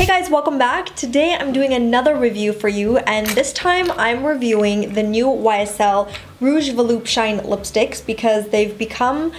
Hey guys, welcome back. Today I'm doing another review for you, and this time I'm reviewing the new YSL Rouge Volupte Shine lipsticks because they've become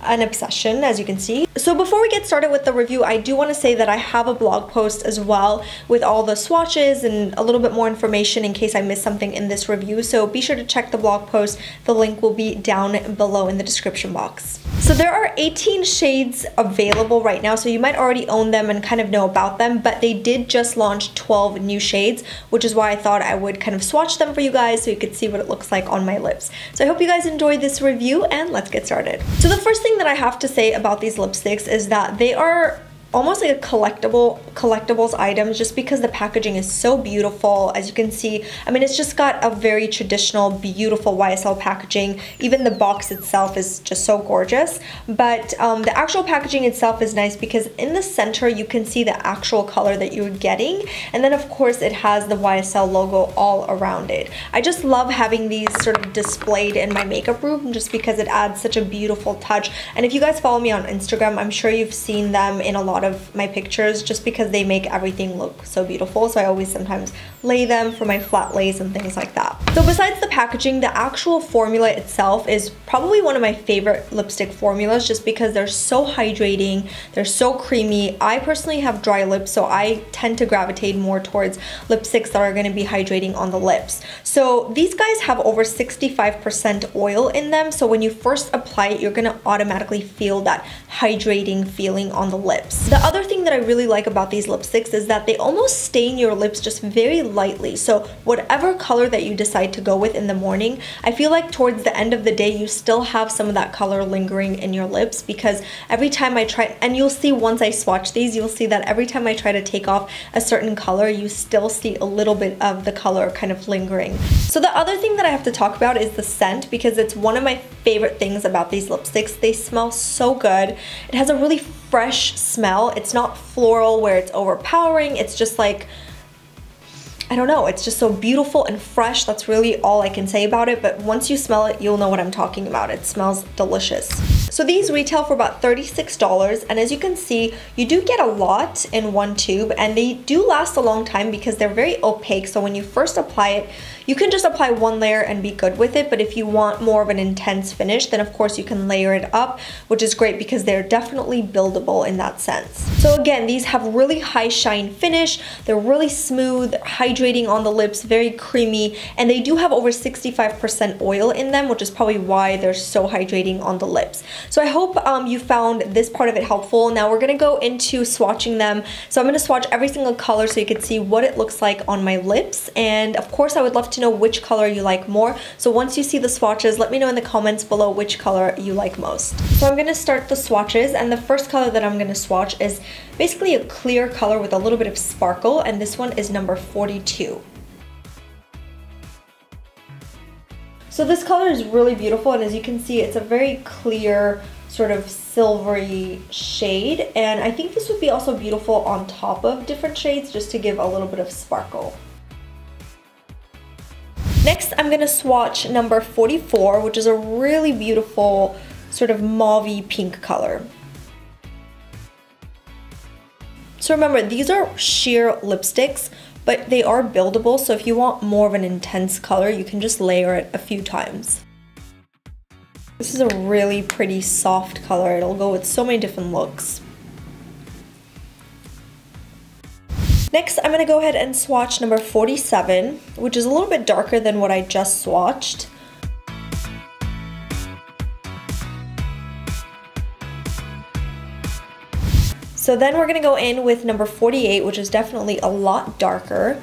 an obsession, as you can see. So before we get started with the review, I do want to say that I have a blog post as well with all the swatches and a little bit more information in case I missed something in this review. So be sure to check the blog post. The link will be down below in the description box. So there are 18 shades available right now, so you might already own them and kind of know about them, but they did just launch 12 new shades, which is why I thought I would kind of swatch them for you guys so you could see what it looks like on my lips. So I hope you guys enjoyed this review, and let's get started. So the first thing that I have to say about these lipsticks is that they are almost like a collectibles items, just because the packaging is so beautiful. As you can see, I mean, it's just got a very traditional, beautiful YSL packaging. Even the box itself is just so gorgeous, but the actual packaging itself is nice because in the center you can see the actual color that you're getting, and then of course it has the YSL logo all around it. I just love having these sort of displayed in my makeup room just because it adds such a beautiful touch. And if you guys follow me on Instagram, I'm sure you've seen them in a lot of my pictures just because they make everything look so beautiful. So I always sometimes lay them for my flat lays and things like that. So besides the packaging, the actual formula itself is probably one of my favorite lipstick formulas just because they're so hydrating, they're so creamy. I personally have dry lips, so I tend to gravitate more towards lipsticks that are going to be hydrating on the lips. So these guys have over 65% oil in them, so when you first apply it, you're going to automatically feel that hydrating feeling on the lips. The other thing that I really like about these lipsticks is that they almost stain your lips just very lightly. So whatever color that you decide to go with in the morning, I feel like towards the end of the day you still have some of that color lingering in your lips, because every time I try, and you'll see once I swatch these, you'll see that every time I try to take off a certain color, you still see a little bit of the color kind of lingering. So the other thing that I have to talk about is the scent, because it's one of my favorite things about these lipsticks. They smell so good. It has a really fresh smell. It's not floral where it's overpowering. It's just like, I don't know, it's just so beautiful and fresh. That's really all I can say about it, but once you smell it, you'll know what I'm talking about. It smells delicious. So these retail for about $36, and as you can see, you do get a lot in one tube, and they do last a long time because they're very opaque. So when you first apply it, you can just apply one layer and be good with it, but if you want more of an intense finish, then of course you can layer it up, which is great because they're definitely buildable in that sense. So again, these have really high shine finish. They're really smooth, hydrating on the lips, very creamy, and they do have over 65% oil in them, which is probably why they're so hydrating on the lips. So I hope you found this part of it helpful. Now we're gonna go into swatching them. So I'm gonna swatch every single color so you can see what it looks like on my lips, and of course I would love to know which color you like more. So once you see the swatches, let me know in the comments below which color you like most. So I'm gonna start the swatches, and the first color that I'm gonna swatch is basically a clear color with a little bit of sparkle, and this one is number 42. So this color is really beautiful, and as you can see, it's a very clear sort of silvery shade, and I think this would be also beautiful on top of different shades just to give a little bit of sparkle. Next, I'm gonna swatch number 44, which is a really beautiful sort of mauve-y pink color. So remember, these are sheer lipsticks, but they are buildable, so if you want more of an intense color, you can just layer it a few times. This is a really pretty soft color. It'll go with so many different looks. Next, I'm gonna go ahead and swatch number 47, which is a little bit darker than what I just swatched. So then we're gonna go in with number 48, which is definitely a lot darker.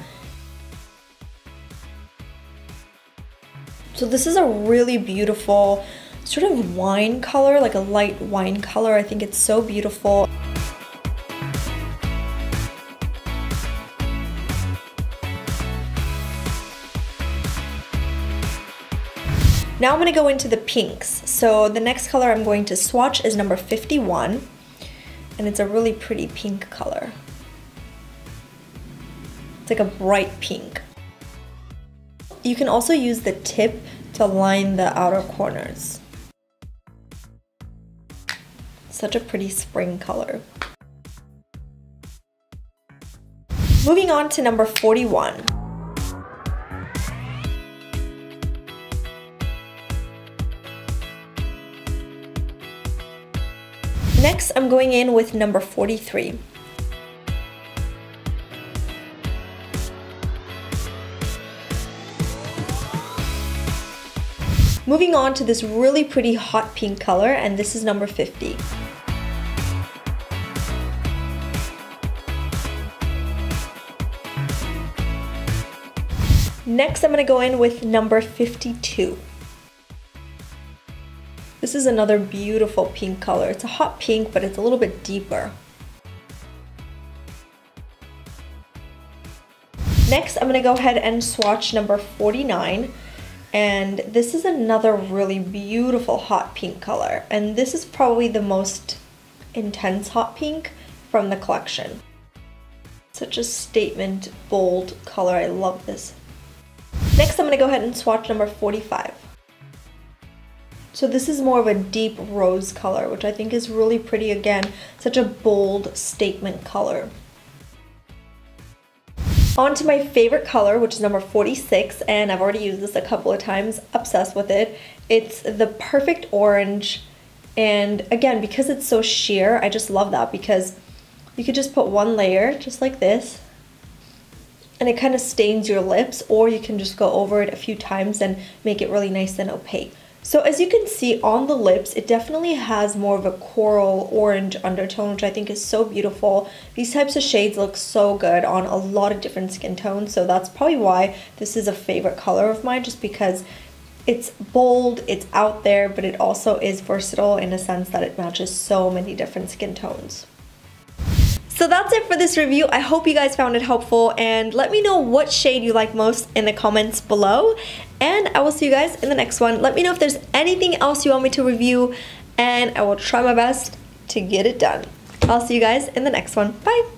So this is a really beautiful sort of wine color, like a light wine color. I think it's so beautiful. Now I'm gonna go into the pinks. So the next color I'm going to swatch is number 51. And it's a really pretty pink color. It's like a bright pink. You can also use the tip to line the outer corners. Such a pretty spring color. Moving on to number 41. Next, I'm going in with number 43. Moving on to this really pretty hot pink color, and this is number 50. Next, I'm going to go in with number 52. This is another beautiful pink color. It's a hot pink, but it's a little bit deeper. Next, I'm going to go ahead and swatch number 49. And this is another really beautiful hot pink color. And this is probably the most intense hot pink from the collection. Such a statement, bold color. I love this. Next, I'm going to go ahead and swatch number 45. So this is more of a deep rose color, which I think is really pretty again. Such a bold statement color. On to my favorite color, which is number 46, and I've already used this a couple of times, obsessed with it. It's the perfect orange, and again, because it's so sheer, I just love that because you could just put one layer, just like this, and it kind of stains your lips, or you can just go over it a few times and make it really nice and opaque. So as you can see on the lips, it definitely has more of a coral orange undertone, which I think is so beautiful. These types of shades look so good on a lot of different skin tones, so that's probably why this is a favorite color of mine, just because it's bold, it's out there, but it also is versatile in a sense that it matches so many different skin tones. So that's it for this review. I hope you guys found it helpful, and let me know what shade you like most in the comments below, and I will see you guys in the next one. Let me know if there's anything else you want me to review, and I will try my best to get it done. I'll see you guys in the next one. Bye!